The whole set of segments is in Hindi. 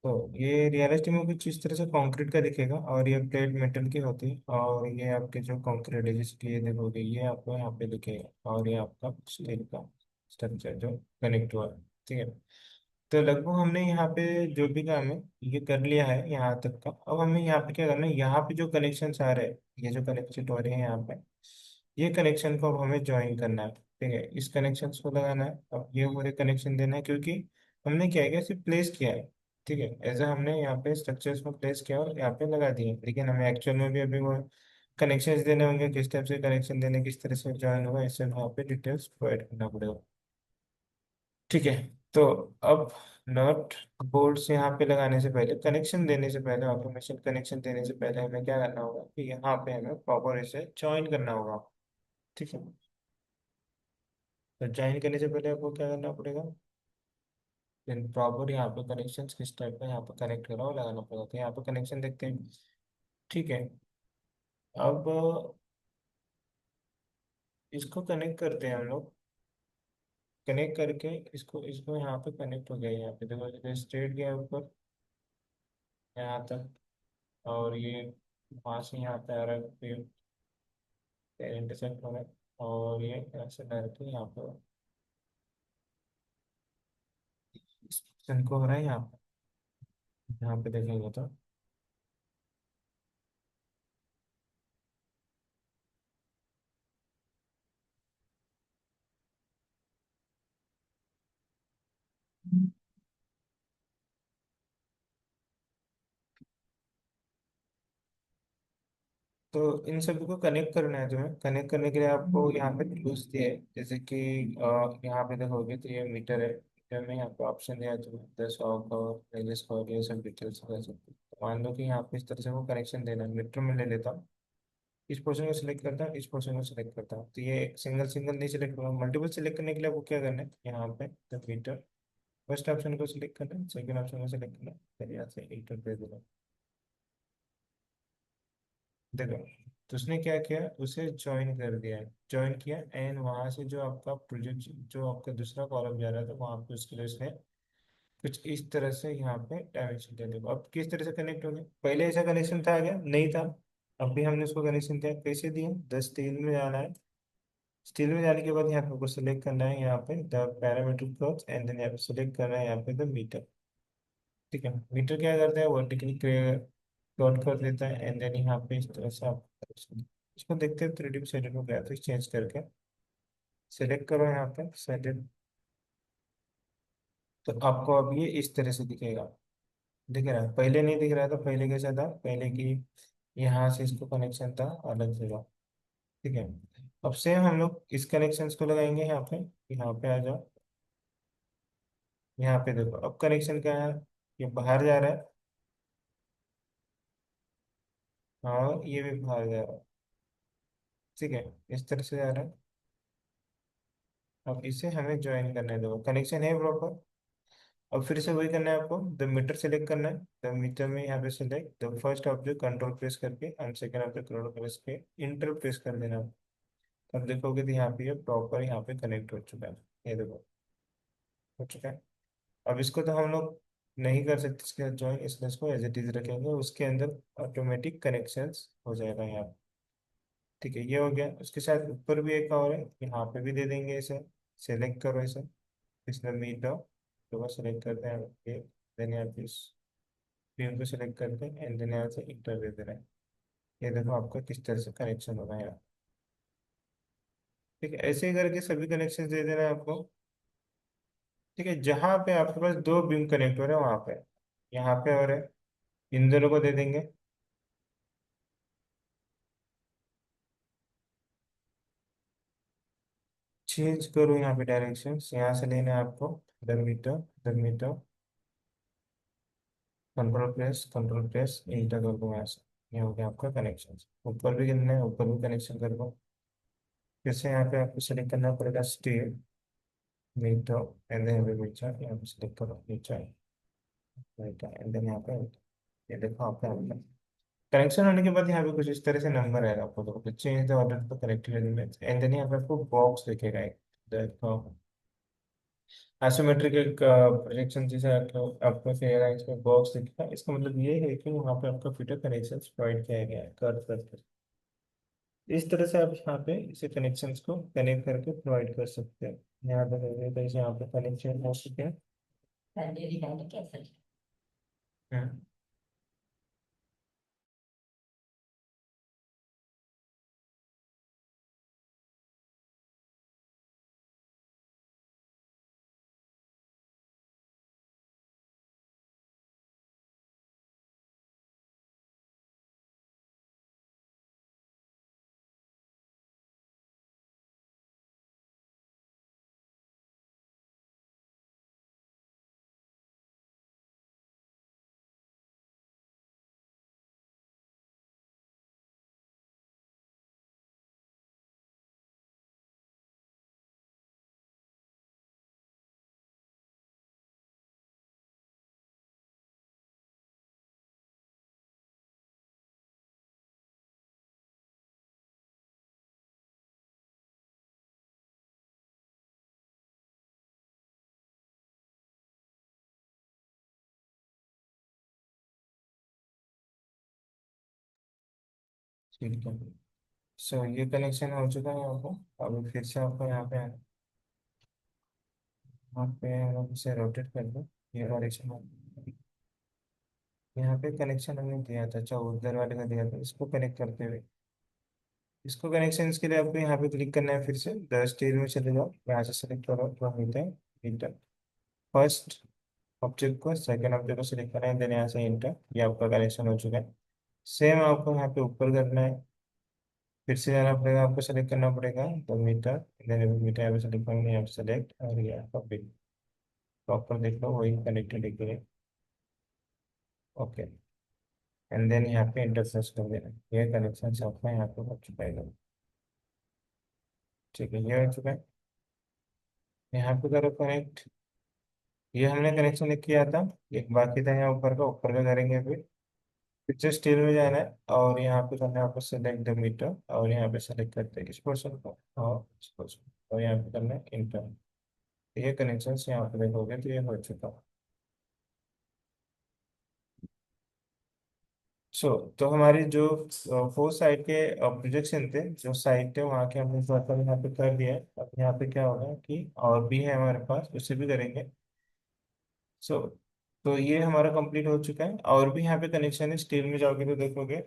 तो ये रियलिस्टिक में कुछ इस तरह से कंक्रीट का दिखेगा, और ये प्लेट मेटल की होती है, और ये आपके जो कंक्रीट है जिसकी ये देखोगे ये आपको यहाँ पे दिखेगा, और ये आपका स्टील का स्ट्रक्चर जो कनेक्ट हुआ है। ठीक है। तो लगभग हमने यहाँ पे जो भी काम है ये कर लिया है यहाँ तक का। अब हमें यहाँ पे क्या करना है, यहाँ पे जो कनेक्शन आ रहे हैं, ये जो कनेक्शन हो रहे हैं यहाँ पे, ये कनेक्शन को अब हमें ज्वाइन करना है। ठीक है, इस कनेक्शन को लगाना है, अब ये पूरे कनेक्शन देना है, क्योंकि हमने क्या किया, सिर्फ प्लेस किया है। ठीक है, ऐसा हमने यहाँ पे स्ट्रक्चर्स को प्लेस किया और यहाँ पे लगा दिए, लेकिन हमें एक्चुअल में भी अभी वो कनेक्शन देने होंगे, किस टाइप से कनेक्शन देने, किस तरह से ज्वाइन होगा, इससे वहाँ पे डिटेल्स प्रोवाइड करना पड़ेगा। ठीक है। तो अब नॉट बोल्ट्स यहाँ पे लगाने से पहले, कनेक्शन देने से पहले, ऑटोमेशन कनेक्शन देने से पहले हमें क्या करना होगा कि यहाँ पे हमें प्रॉपर इसे ज्वाइन करना होगा। ठीक है। तो ज्वाइन करने से पहले आपको क्या करना पड़ेगा, देन प्रॉपर यहाँ पे कनेक्शन किस टाइप का यहाँ पे कनेक्ट करा और लगाना पड़ेगा। तो यहाँ पे कनेक्शन देखते हैं। ठीक है। अब इसको कनेक्ट करते हैं हम लोग। कनेक्ट करके इसको इसको यहाँ पे कनेक्ट हो गया, यहाँ पे देखो स्ट्रेट गया ऊपर यहाँ तक, और ये वहाँ से यहाँ पे आ रहा है, फिर इंटरसेक्ट हो रहा है, और ये ऐसे डायरेक्टली यहाँ पे इस पोर्शन को हो रहा है यहाँ पे देखेंगे तो। तो इन सभी को कनेक्ट करना है तुम्हें। कनेक्ट करने के लिए आपको यहाँ पे टूल्स दिए हैं, जैसे कि यहाँ पे देखोगे तो ये मीटर है, मीटर में यहाँ पे ऑप्शन दिया है तुम्हें, 10 और रेडियस और ये सब डिटेल्स कर सकते हो। तो मान लो कि यहाँ पे इस तरह से वो कनेक्शन देना है, मीटर में ले लेता हूँ, इस पोर्शन को सिलेक्ट करता हूँ, इस पोर्शन को सिलेक्ट करता हूँ। तो ये सिंगल सिंगल नहीं सिलेक्ट होगा, मल्टीपल सिलेक्ट करने के लिए आपको क्या करना है, यहाँ पे द मीटर, फर्स्ट ऑप्शन को सिलेक्ट करना है, सेकंड ऑप्शन को सिलेक्ट करना है, फिर यहाँ से इंटर पे देना है। देखो, तो उसने क्या किया, उसे ज्वाइन कर दिया है, ज्वाइन किया, एंड वहां से जो आपका प्रोजेक्ट, जो आपका दूसरा कॉलम जा रहा था वहां पे उसके लिए उसने कुछ इस तरह से यहाँ पे डायमेंशन दे दिया। अब किस तरह से कनेक्ट हो गया, पहले ऐसा कनेक्शन था क्या, नहीं था। अब भी हमने उसको कनेक्शन दिया, कैसे दिया, 10 3 में जाना है। स्टील में जाने के बाद यहाँ पे आपको सेलेक्ट करना है, यहाँ पे the parametric plot, and then यहाँ पे सेलेक्ट करना है यहाँ पे द मीटर। ठीक है, मीटर क्या करता है, वर्टिकली प्लॉट कर देता है, एंड देन यहाँ पे इस तरह से आप इसको देखते हैं 3D सेटअप में ग्राफिक्स चेंज करके सेलेक्ट करो यहाँ पे सेटअप। तो आपको अब ये इस तरह से दिखेगा, दिख रहा है, पहले नहीं दिख रहा था, पहले कैसा था, पहले की यहाँ से इसको कनेक्शन था अलग जगह। ठीक है। अब सेम हम लोग इस कनेक्शन को लगाएंगे यहाँ पे आ जाओ, यहाँ पे देखो अब कनेक्शन क्या है, ये बाहर जा रहा है, और ये भी बाहर जा रहा है। ठीक है, इस तरह से जा रहा है। अब इसे हमें ज्वाइन करना है, देखो कनेक्शन है प्रॉपर। अब फिर से वही करना है आपको, द मीटर सेलेक्ट करना है, द मीटर में यहाँ पे select the first object, control press करके, and second object control press के इंटर प्रेस कर देना। अब देखोगे तो यहाँ पे ये प्रॉपर यहाँ पे कनेक्ट हो चुका है, ये देखो हो चुका है। अब इसको तो हम लोग नहीं कर सकते इसके साथ ज्वाइन, इसलिए इसको एज इट इज रखेंगे, उसके अंदर ऑटोमेटिक कनेक्शंस हो जाएगा यहाँ। ठीक है, ये हो गया। उसके साथ ऊपर भी एक और है, यहाँ पे भी दे देंगे इसे, सेलेक्ट करो इसे, इसमें मीट हो तो सेलेक्ट करते हैं ये, देन यहाँ पे इस पिन को सिलेक्ट करते हैं, एंड देन यहाँ से इंटर दे दे रहे हैं। ये देखो आपका किस तरह से कनेक्शन होगा यहाँ। ठीक है, ऐसे ही करके सभी कनेक्शन दे देना है आपको। ठीक है, जहाँ पे आपके पास दो बीम कनेक्ट हो रहे हैं वहाँ पे, यहाँ पे और है, इन दोनों को दे देंगे। चेंज करो यहाँ पे डायरेक्शन, यहाँ से लेना है आपको meter, meter, control press enter कर दो यहाँ से, ये हो गया आपका कनेक्शन। ऊपर भी करना है, ऊपर भी कनेक्शन कर दो। फिर से यहाँ पे आपको सेलेक्ट करना पड़ेगा steel meter, and then meter, यहाँ पे सेलेक्ट करो मीटर, मीटर, एंड देन यहाँ पे ये देखो आपका कनेक्शन होने के बाद यहाँ पे कुछ इस तरह से नंबर आएगा आपको, तो change the order to connected elements, and then यहाँ पे आपको बॉक्स दिखेगा एक, देखो आइसोमेट्रिक एक प्रोजेक्शन जैसे आपको आपको फिर इसमें बॉक्स दिखेगा, इसका मतलब ये है कि वहाँ पे आपका फिटर कनेक्शन प्रोवाइड किया गया है कर्व करके। इस तरह से आप यहाँ पे इसे कनेक्शंस को कनेक्ट करके प्रोवाइड कर सकते हैं। यहाँ पे देखिए तो इसे यहाँ पे कनेक्शन हो चुके हैं। हम्म, ठीक है। सो ये कनेक्शन हो चुका है आपको। अब फिर से आपको यहाँ पे यहाँ पे हम इसे रोटेट कर दो, ये डायरेक्शन में। यहाँ पे कनेक्शन हमने दिया था, अच्छा उधर वाले का दिया था, इसको कनेक्ट करते हुए इसको कनेक्शन के लिए आपको यहाँ पे क्लिक करना है। फिर से द स्टेज में चले जाओ, यहाँ से सेलेक्ट करो जो मिलता है इंटर। फर्स्ट ऑब्जेक्ट को सेकंड ऑब्जेक्ट को सिलेक्ट करना है, देन यहाँ से इंटर। ये आपका कनेक्शन हो चुका है। सेम आपको यहाँ पे ऊपर करना है। फिर से जाना पड़ेगा, आपको सेलेक्ट करना पड़ेगा तो मीटर, देन मीटर यहाँ पे सेलेक्ट करेंगे, यहाँ पे सेलेक्ट और ये आपका बिल प्रॉपर देख लो वही कनेक्टेड है। ओके, एंड देन यहाँ पे इंटर सर्च कर देना। ये कनेक्शन आपका यहाँ पे हो चुका है। ठीक है, ये हो चुका है। यहाँ पे करो कनेक्ट। ये हमने कनेक्शन किया था, एक बाकी था यहाँ ऊपर का, ऊपर का करेंगे फिर। पिक्चर स्टील में जाना है और यहाँ पे करना है आपको सेलेक्ट द मीटर, और यहाँ पे सेलेक्ट करते हैं इस पोर्शन को और इस पोर्शन और यहाँ पे करना है इंटर। ये कनेक्शन यहाँ पे देखोगे तो ये हो चुका। सो तो हमारी जो फोर साइड के प्रोजेक्शन थे, जो साइड थे वहाँ के हमने मतलब यहाँ पे कर दिया है। अब यहाँ पे क्या होगा कि और भी है हमारे पास, उसे भी करेंगे। सो तो ये हमारा कंप्लीट हो चुका है, और भी यहाँ पे कनेक्शन है। स्टील में जाओगे तो देखोगे,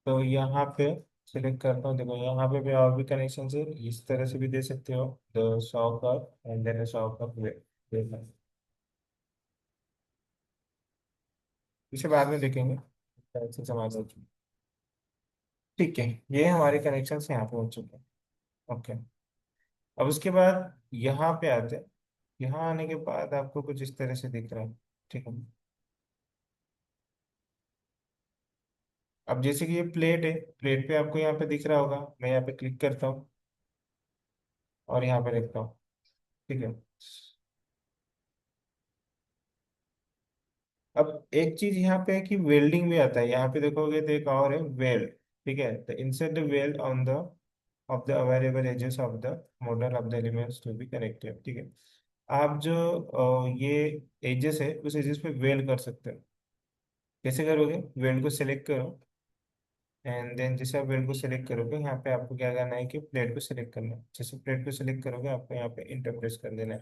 तो यहाँ पे सिलेक्ट करता हूँ, देखो यहाँ पे भी और भी कनेक्शन है। इस तरह से भी दे सकते हो, the saw cup and then saw cup way. इसे बाद में देखेंगे, ऐसे समझ लो। ठीक है, ये हमारे कनेक्शन यहाँ पे हो चुके हैं। ओके, अब उसके बाद यहाँ पे आते हैं। यहाँ आने के बाद आपको कुछ इस तरह से दिख रहा है। ठीक है, अब जैसे कि ये प्लेट है, प्लेट पे आपको यहाँ पे दिख रहा होगा। मैं यहाँ पे क्लिक करता हूँ और यहाँ पे देखता हूँ। ठीक है, अब एक चीज यहाँ पे है कि वेल्डिंग भी आता है। यहाँ पे देखोगे तो एक और है वेल्ड। ठीक है, तो insert the weld on the of the available edges of the model of the elements to be connected. ठीक है, आप जो ये एजेस है उस एजेस पे वेल्ड कर सकते हो। कैसे करोगे, वेल्ड को सिलेक्ट करो, एंड देन जैसे आप वेल्ड को सिलेक्ट करोगे, यहाँ पे आपको क्या करना है कि प्लेट को सिलेक्ट करना है। जैसे प्लेट को सिलेक्ट करोगे आपको यहाँ पे इंटर प्रेस कर देना है।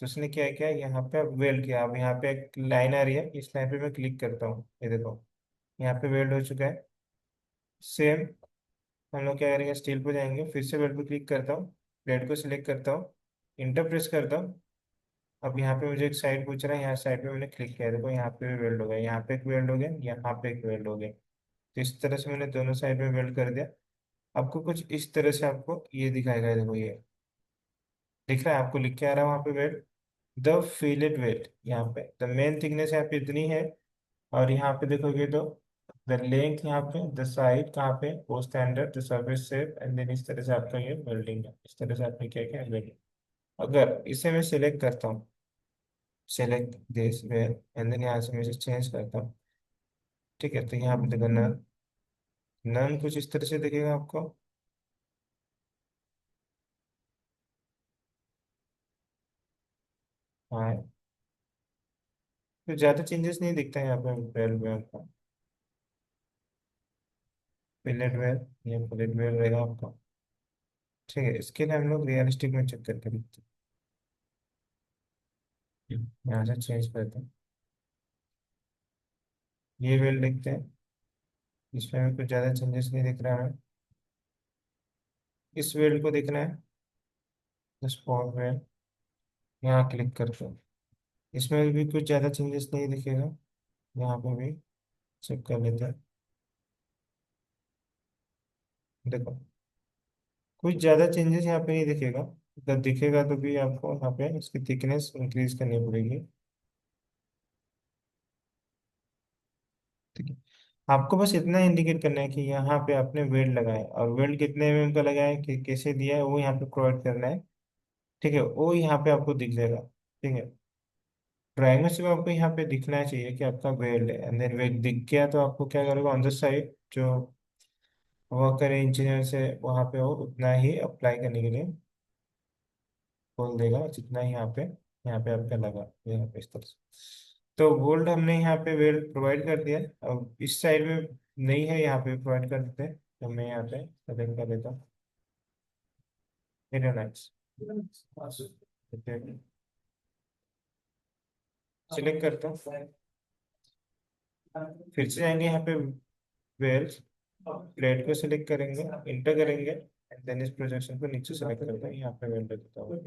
तो उसने क्या किया, यहाँ पे वेल्ड किया। अब यहाँ पे एक लाइन आ रही है, इस लाइन पे मैं क्लिक करता हूँ, ये देखो यहाँ पे वेल्ड हो चुका है। सेम हम लोग क्या करेंगे, स्टील पे जाएंगे, फिर से वेल्ड पे क्लिक करता हूँ, प्लेट को सिलेक्ट करता हूँ, इंटर प्रेस करता हूँ। अब यहाँ पे मुझे एक साइड पूछ रहा है, यहाँ साइड पे मैंने क्लिक किया, देखो यहाँ पे भी वेल्ड हो गया, यहाँ पे एक वेल्ड हो गया, यहाँ पे एक वेल्ड हो गया। तो इस तरह से मैंने दोनों साइड में वेल्ड कर दिया। आपको कुछ इस तरह से आपको ये दिखाएगा, देखो ये दिख रहा है आपको, लिख के आ रहा है वहाँ पे वेल्ड, द फिलेट वेल्ड। यहाँ पे द मेन थिकनेस यहाँ पे इतनी है, और यहाँ पे देखोगे तो द लेंथ, यहाँ पे द साइड कहाँ पे, वो standard the service shape, and then इस तरह से आपका ये वेल्डिंग है। इस तरह से आपने क्या किया वेल्डिंग। अगर इसे मैं सिलेक्ट करता हूँ, select this well, and then यहाँ से मैं इसे चेंज करता हूँ। ठीक है, तो यहाँ पे देखो नन, नन कुछ इस तरह से दिखेगा आपको। हाँ, तो ज़्यादा चेंजेस नहीं दिखता है यहाँ पे वेल में आपका। पिलेट वेल, ये पिलेट वेल रहेगा आपका। ठीक है, इसके लिए हम लोग रियलिस्टिक में चेक करके देखते हैं। यहाँ से चेंज करते हैं, ये वेल देखते हैं। इसमें हमें कुछ ज़्यादा चेंजेस नहीं दिख रहा है हमें। इस वेल को देखना है, स्पॉट वेल, यहाँ क्लिक करते हैं। इसमें भी कुछ ज़्यादा चेंजेस नहीं दिखेगा, यहाँ पे भी चेक कर लेते हैं। देखो, कुछ ज़्यादा चेंजेस यहाँ पे नहीं दिखेगा। अगर दिखेगा तो भी आपको यहाँ पे इसकी थिकनेस इंक्रीज करनी पड़ेगी। ठीक है, आपको बस इतना इंडिकेट करना है कि यहाँ पे आपने वेल्ड लगाया है, और वेल्ड कितने एमएम का लगाया है, कि कैसे दिया है, वो यहाँ पे प्रोवाइड करना है। ठीक है, वो यहाँ पे आपको दिख जाएगा। ठीक है, ड्राइंग में सिर्फ आपको यहाँ पे दिखना चाहिए कि आपका वेल्ड है, एंड देन वेल्ड दिख गया तो आपको क्या करोगे, ऑन द साइड जो वर्कर इंजीनियर से वहाँ पे हो उतना ही अप्लाई करने के लिए बोल देगा, जितना ही यहाँ पे आपका लगा यहाँ पे इस तरह से। तो वोल्ट हमने यहाँ पे वेल प्रोवाइड कर दिया। अब इस साइड में नहीं है, यहाँ पे प्रोवाइड कर देते हैं। तो मैं यहाँ पे सेलेक्ट कर देता हूँ एरोनाइट्स, सिलेक्ट करता हूँ। फिर से जाएंगे यहाँ पे वेल्स, प्लेट को सिलेक्ट करेंगे, इंटर करेंगे, एंड देन इस प्रोजेक्शन को नीचे सेलेक्ट करते हैं, यहाँ पे वेल देता हूँ।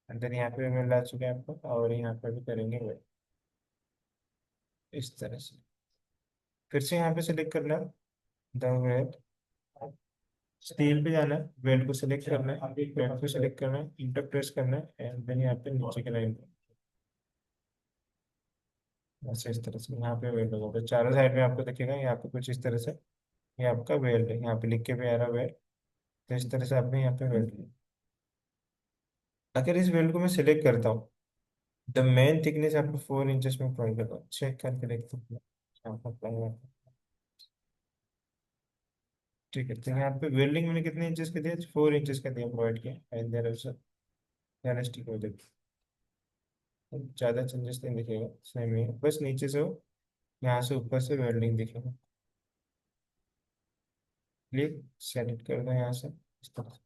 एंड देन यहाँ पे वेल आ चुके हैं आपको, और यहाँ पे भी करेंगे वेल इस तरह से। फिर से यहाँ पे सिलेक्ट करना है द वेल, स्टील पे जाना है, वेल को सिलेक्ट करना है, वेल को सिलेक्ट करना है, इंटर प्रेस करना है, एंड देन यहाँ पे नीचे के लाइन पे ऐसे इस तरह से यहाँ पे वेल होगा। तो चारों साइड में आपको दिखेगा यहाँ पे कुछ इस तरह से, ये आपका वेल है, यहाँ पे लिख के भी आ रहा है वेल। तो इस तरह से आपने यहाँ पे वेल किया। अगर इस वेल को मैं सिलेक्ट करता हूँ, द मेन थिकनेस आपको 4 इंचेस में प्रोवाइड करता हूँ, चेक करके देखते हैं यहाँ पर apply हुआ है। ठीक है, तो यहाँ पे वेल्डिंग मैंने कितने इंचेस का दिया, 4 इंचेस का दिया, प्रोवाइड किया, एंड देयर आल्सो रियलिस्टिक हो जाएगी। ज़्यादा चेंजेस नहीं दिखेगा, सेम ही है, बस नीचे से हो, यहाँ से ऊपर से वेल्डिंग दिखेगा। क्लिक, सेलेक्ट कर दो यहाँ से इस तरह से।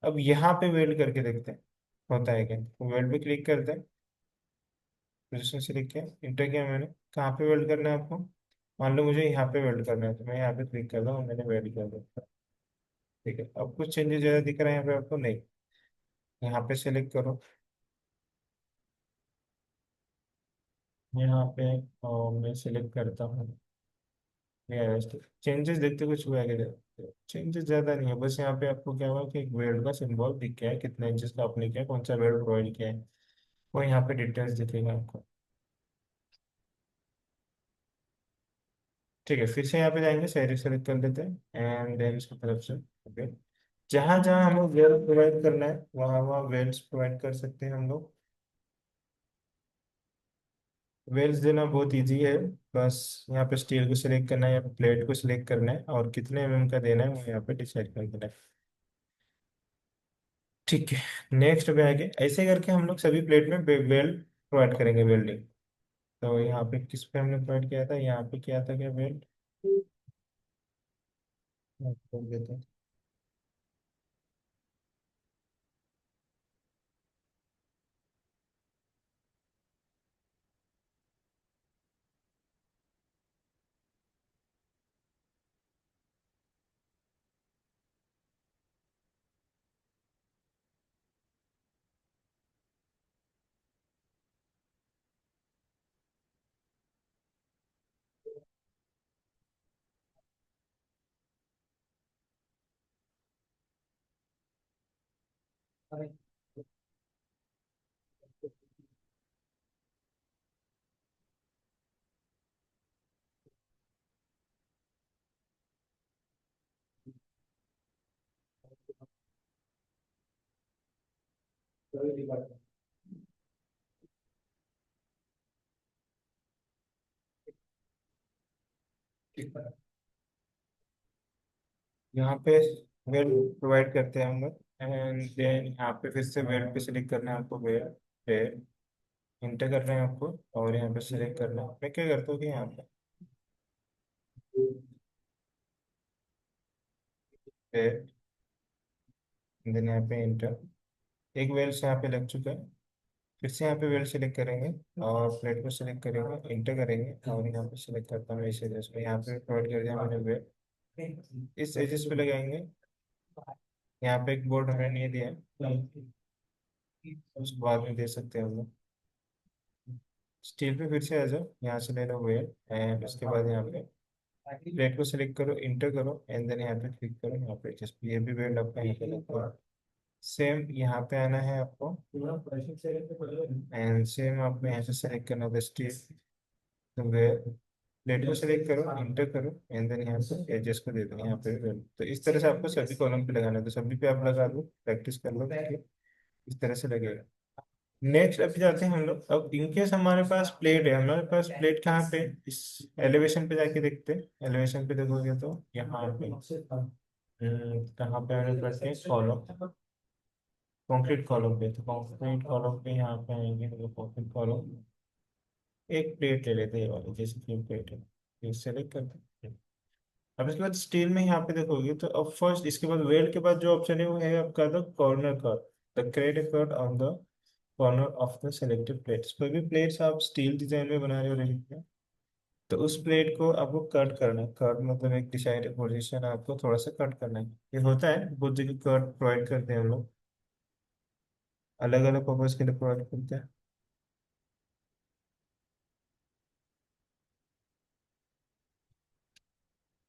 अब यहाँ पे वेल्ड करके देखते हैं होता है क्या। तो वेल्ड पे क्लिक करते हैं, पोजिशन सेलेक्ट किया, इंटर किया मैंने, कहाँ पे वेल्ड करना है आपको। मान लो मुझे यहाँ पे वेल्ड करना है, तो मैं यहाँ पे क्लिक कर दूँ और मैंने वेल्ड कर दिया। ठीक है, अब कुछ चेंजेस ज़्यादा दिख रहा है यहाँ पे आपको, नहीं। यहाँ पे सेलेक्ट करो, यहाँ पे मैं सिलेक्ट करता हूँ चेंजेस, देखते कुछ हुआ है क्या। चेंजेस ज़्यादा नहीं है, बस यहाँ पे आपको क्या हुआ कि एक वेल्ड का सिंबल दिख गया है, कितने इंचेस का आपने किया, कौन सा वेल्ड प्रोवाइड किया है, वो यहाँ पे डिटेल्स दिखेगा आपको। ठीक है, फिर से यहाँ पे जाएंगे, साइड सेलेक्ट कर लेते हैं, एंड देन इसको तरफ से ओके। जहाँ जहाँ हमें वेल प्रोवाइड करना है वहाँ वहाँ वेल्स प्रोवाइड कर सकते हैं हम लोग। वेल्स देना बहुत इजी है, बस यहाँ पे स्टील को सिलेक्ट करना है या प्लेट को सिलेक्ट करना है, और कितने एमएम का देना है वो यहाँ पे डिसाइड कर देना है। ठीक है, नेक्स्ट पे आगे ऐसे करके हम लोग सभी प्लेट में वेल्ड प्रोवाइड करेंगे, वेल्डिंग। तो यहाँ पे किस पे हमने प्रोवाइड किया था, यहाँ पे किया था क्या वेल्ड, खोल देते हैं। यहाँ पे वेल्ड प्रोवाइड करते हैं हम लोग, एंड देन यहाँ पे फिर से वेल्ड पे सिलेक्ट करना है आपको वेल्ड, फिर इंटर कर रहे हैं आपको, और यहाँ पे सिलेक्ट करना है। मैं क्या करता हूँ कि यहाँ पे फिर देन यहाँ पे इंटर, एक वेल से यहाँ पे लग चुका है। फिर से यहाँ पे वेल सेलेक्ट करेंगे और प्लेट को सिलेक्ट करेंगे, इंटर करेंगे, और यहाँ पे सिलेक्ट करता हूँ इस एजेस को, यहाँ पे प्रोवाइड कर दिया मैंने वेल। इस एजेस पे लगाएंगे। यहाँ पे एक बोर्ड हमें नहीं दिया है, उसको बाद में दे सकते हैं हम लोग। स्टील पे फिर से आ जाओ, यहाँ से ले लो वेल, एंड उसके बाद यहाँ पे प्लेट को सिलेक्ट करो, इंटर करो, एंड देन यहाँ पे क्लिक करो, यहाँ पे जिस ये भी वेल आपका यहाँ पे लगता है। सेम यहाँ पे आना है आपको, एंड सेम आपको यहाँ से सेलेक्ट करना होगा स्टील। तो वे प्लेट को सिलेक्ट करो, इंटर करो, एंड देन यहाँ पे एजेस को दे दो यहाँ पे वेल। तो इस तरह से आपको सभी कॉलम पे लगाना है, तो सभी पे आप लगा लो, प्रैक्टिस कर लो कि इस तरह से लगेगा। नेक्स्ट अभी जाते हैं हम लोग, अब इनकेस हमारे पास प्लेट है, हमारे पास प्लेट कहाँ पे, इस एलिवेशन पे जाके देखते हैं। एलिवेशन पे देखोगे तो यहाँ पे कहाँ पे आने पड़ते हैं, कॉलम, कॉन्क्रीट कॉलम पे। तो कॉन्क्रीट कॉलम पे यहाँ पे आएंगे, तो कॉन्क्रीट कॉलम, एक प्लेट ले लेते हैं ये वाली, जैसे कि प्लेट है, ये सेलेक्ट करते हैं। अब इसके बाद स्टील में यहाँ पे देखोगे तो अब फर्स्ट, इसके बाद वेल्ड के बाद जो ऑप्शन है वो है आपका the corner cut, the create a cut on the corner of the selected plates। कोई भी प्लेट्स आप स्टील डिजाइन में बना रहे हो रही है, तो उस प्लेट को आपको कट करना है। कट मतलब एक डिसाइडेड पोजीशन आपको थोड़ा सा कट करना है। ये होता है बहुत जगह कट प्रोवाइड करते हैं हम लोग, अलग अलग पर्पज के लिए प्रोवाइड करते हैं।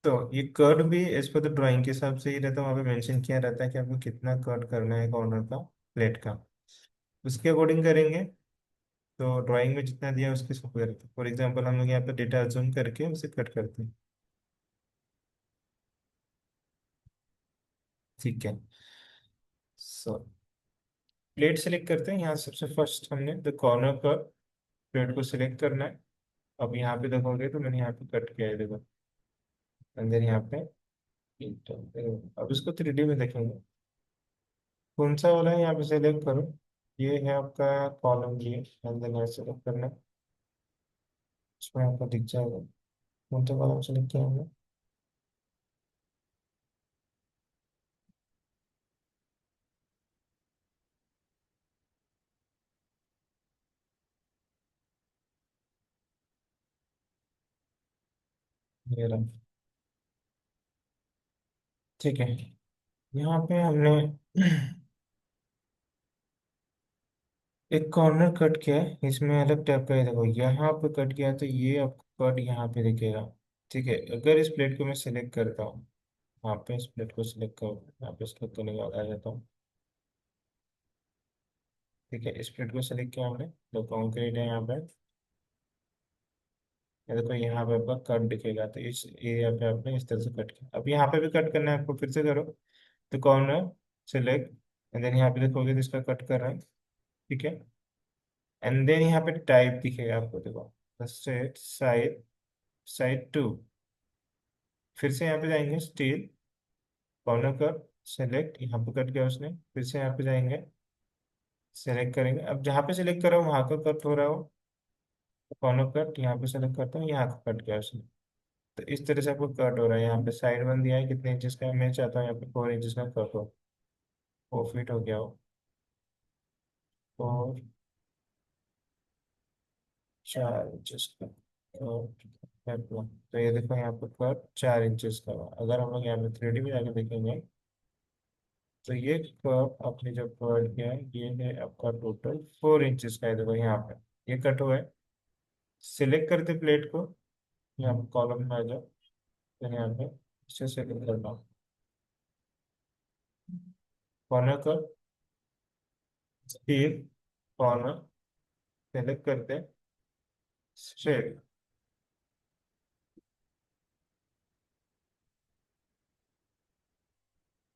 तो ये कट भी एज पर द ड्राइंग के हिसाब से ही रहता है, वहाँ पे मेंशन किया रहता है कि आपको कितना कट करना है कॉर्नर का, प्लेट का, उसके अकॉर्डिंग करेंगे। तो ड्राइंग में जितना दिया है उसके हिसाब से करते हैं। फॉर एग्जांपल हम लोग यहाँ पे डेटा अज्यूम करके उसे कट करते हैं। ठीक है, सो प्लेट सेलेक्ट करते हैं। यहाँ सबसे फर्स्ट हमने द कॉर्नर पर प्लेट को सिलेक्ट करना है। अब यहाँ पे देखोगे तो मैंने यहाँ पे कट किया है, देखो अंदर यहाँ पे। अब इसको 3D में देखेंगे, कौन सा वाला है यहाँ पे सेलेक्ट करो। ये है आपका कॉलम, ये अंदर यहाँ सेलेक्ट करना है, इसमें आपको दिख जाएगा कौन सा कॉलम सेलेक्ट किया हमने। ये रहा, ठीक है। यहाँ पे हमने एक कॉर्नर कट किया है, इसमें अलग टाइप का है, देखो यहाँ पे कट किया है, तो ये आपको कट यहाँ पे दिखेगा। ठीक है, अगर इस प्लेट को मैं सिलेक्ट करता हूँ, यहाँ पे इस प्लेट को सिलेक्ट करो, यहाँ पे सिलेक्ट करने के बाद आ जाता हूँ। ठीक है, इस प्लेट को सिलेक्ट किया हमने, तो कॉन्क्रीट है यहाँ पे, ये देखो यहाँ पे आपका कट दिखेगा। तो इस एरिया पे आपने इस तरह से कट किया, अब यहाँ पे भी कट करना है आपको, फिर से करो, तो कॉर्नर सिलेक्ट, एंड देन यहाँ पे देखोगे तो इसका कट कर रहा है। ठीक है, एंड देन यहाँ पे टाइप दिखेगा आपको, देखो सेट साइड, साइड टू। फिर से यहाँ पे जाएंगे स्टील, कॉर्नर कट, सेलेक्ट, यहाँ पे कट गया उसने, फिर से यहाँ पे जाएंगे, सेलेक्ट करेंगे। अब जहाँ पे सेलेक्ट करा हो वहाँ का कट हो रहा हो, कॉर्नर कट, यहाँ पे सेलेक्ट करता हूँ, यहाँ का कट गया उसने। तो इस तरह से आपको कट हो रहा है। यहाँ पे साइड वन दिया है कितने इंचेस का है, मैं चाहता हूँ यहाँ पे 4 इंचेस का कट हो, 4 फीट हो गया हो, 4 4 इंचेस का कट हुआ। तो ये देखो यहाँ पे कट 4 इंचेस का हुआ। अगर हम लोग यहाँ पे 3D में जाके देखेंगे, तो ये कर्व आपने जब प्रोवाइड किया है, ये है आपका टोटल 4 इंचेस का है, देखो यहाँ पे ये कट हुआ है। सिलेक्ट करते प्लेट को, यहाँ पे कॉलम में आ जाओ, फिर यहाँ पे इसे सेलेक्ट करना, कॉर्नर का स्टील, कॉर्नर सेलेक्ट करते स्ट्रेट,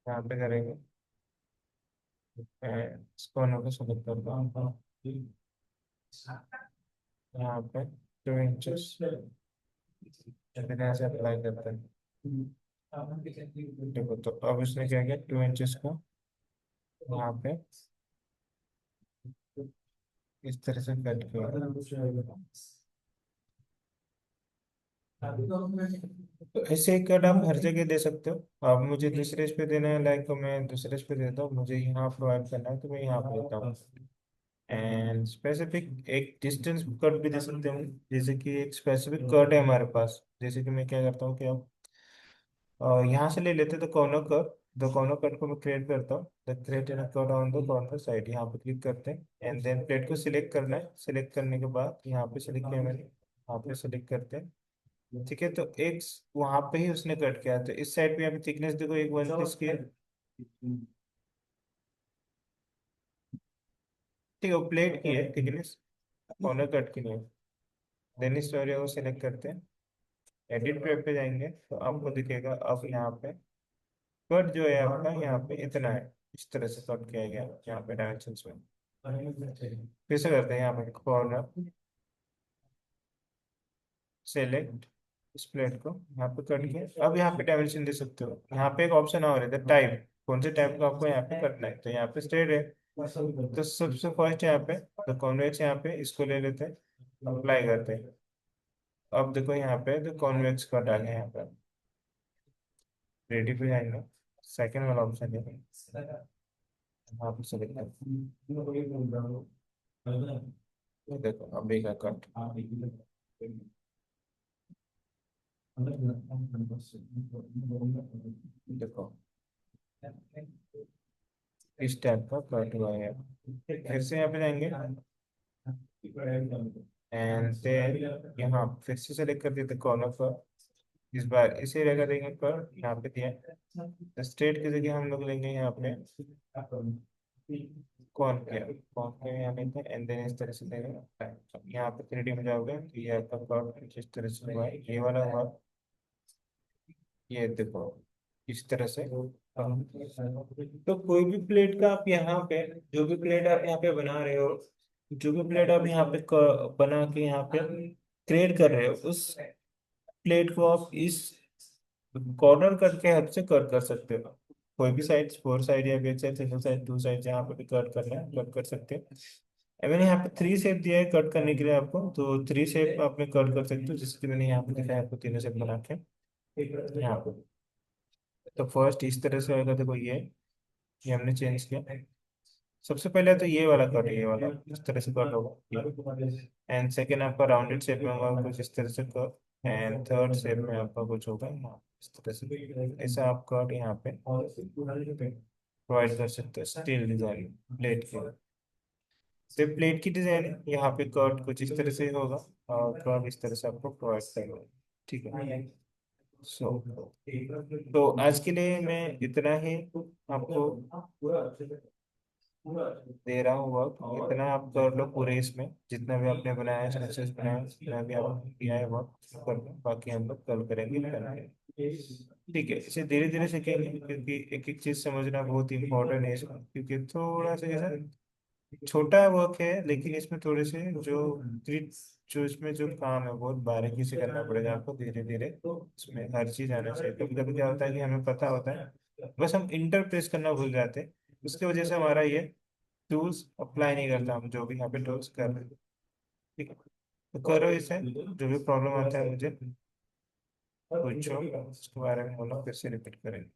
यहाँ पे करेंगे, इस कॉर्नर को सेलेक्ट करता हूँ, यहाँ पे 2 इंचेस, फिर यहाँ से अप्लाई करते हैं। देखो तो अब इसने क्या किया, 2 इंचेस का यहाँ पे इस तरह से कट किया। तो ऐसे ही कट आप हर जगह दे सकते हो। आप मुझे दूसरे इस पे देना है, लाइक मैं दूसरे इस पे देता हूँ, मुझे यहाँ प्रोवाइड करना है तो मैं यहाँ पे देता हूँ। एंड स्पेसिफिक एक डिस्टेंस कट भी दे सकते हैं, जैसे कि एक स्पेसिफिक कट है हमारे पास। जैसे कि मैं क्या करता हूँ कि अब यहाँ से ले लेते हैं, तो corner cut, the corner cut को मैं क्रिएट करता हूँ। The create an cut on the corner side, यहाँ पे क्लिक करते हैं एंड देन प्लेट को सिलेक्ट करना है। सिलेक्ट करने के बाद यहाँ पे सिलेक्ट किया मैंने, यहाँ पे सिलेक्ट करते हैं। ठीक है, तो एक वहां पे ही उसने कट किया, तो इस साइड पे यहाँ पे थिकनेस देखो, एक 1 की है। ठीक है, वो प्लेट की है थिकनेस, कॉर्नर कट की नहीं है। देन इस एरिया को सिलेक्ट करते हैं, एडिट पे जाएंगे तो आपको दिखेगा अब यहाँ पे कट जो है आपका यहाँ पे इतना है। इस तरह से कट किया गया यहाँ पे डायमेंशन में। फिर से करते हैं, यहाँ पे कॉर्नर सेलेक्ट, इस प्लेट को यहाँ पे कट के अब यहाँ पे डायमेंशन दे सकते हो। यहाँ पे एक ऑप्शन और है, टाइप, कौन से टाइप का आपको यहाँ पे करना है। तो यहाँ पे स्ट्रेट है, तो सबसे फर्स्ट यहाँ पे तो कॉन्वेक्स, यहाँ पे इसको ले लेते हैं, अप्लाई करते हैं। अब देखो यहाँ पे तो कॉन्वेक्स कट आ गया यहाँ पे। रेडी पे जाएंगे, सेकंड वाला ऑप्शन है, यहाँ पे सेलेक्ट कर, ये देखो अभी का कट। देखो इस टाइप का कट हुआ है। फिर से यहाँ पे जाएंगे एंड देन यहाँ फिर से सेलेक्ट कर देते कॉर्नर पर। इस बार इसी जगह देंगे पर, यहाँ पे दिया स्ट्रेट की जगह हम लोग लेंगे यहाँ पे कौन किया यहाँ लेते हैं एंड देन इस तरह से देंगे। यहाँ पे 3D में जाओगे तो ये आपका प्लॉट जिस तरह से हुआ है, ये वाला हुआ। ये देखो इस तरह से। तो कोई भी प्लेट का आप यहाँ पे, जो भी प्लेट आप यहाँ पे बना रहे हो, जो भी प्लेट आप यहाँ पे बना के यहाँ पे क्रिएट कर रहे हो, उस प्लेट को आप इस कॉर्नर कट के हेल्प से कट कर सकते हो। कोई भी साइड, फोर साइड या back side, single side, two side, जहाँ पे भी कट करना है कट कर सकते हैं। मैंने यहाँ पे 3 शेप दिया है कट करने के लिए आपको, तो 3 शेप आप में कट कर सकते हो, जैसे कि मैंने यहाँ पे दिखाया आपको तीनों शेप बना के यहाँ पे। तो फर्स्ट इस तरह से आएगा, देखो ये हमने चेंज किया। सबसे पहले तो ये वाला कट, ये वाला इस तरह से कट होगा। एंड सेकेंड आपका राउंडेड शेप में होगा कुछ इस तरह से कट। एंड थर्ड शेप में आपका कुछ होगा यहाँ इस तरह से। ऐसा आप कट यहाँ पे प्रोवाइड कर सकते हो स्टील डिजाइन प्लेट के। तो प्लेट की डिजाइन यहाँ पे कट कुछ इस तरह से होगा, और कर्व इस तरह से आपको प्रोवाइड करेगा। ठीक है, सो तो आज के लिए मैं इतना ही आपको दे रहा हूँ वर्क। इतना आप कर लो पूरे, इसमें जितना भी आपने बनाया है, सक्सेस बनाया है, जितना भी आपने किया है वर्क कर लो। बाकी हम लोग कल करेंगे करेंगे। ठीक है, इसे धीरे धीरे सीखेंगे, क्योंकि एक एक चीज समझना बहुत इंपॉर्टेंट है इसमें। क्योंकि थोड़ा सा कैसा छोटा वर्क है, लेकिन इसमें थोड़े से जो इसमें जो काम है बहुत बारीकी से करना पड़ेगा आपको, धीरे धीरे। इसमें हर चीज आना चाहिए। कभी कभी क्या होता है कि हमें पता होता है, बस हम इंटर प्रेस करना भूल जाते हैं, उसकी वजह से हमारा ये टूल्स अप्लाई नहीं करता, हम जो भी यहाँ पे टूल्स कर रहे हैं। ठीक है, तो करो इसे, जो भी प्रॉब्लम आता है मुझे पूछो, उसके बारे में बोलो, फिर से रिपीट करेंगे।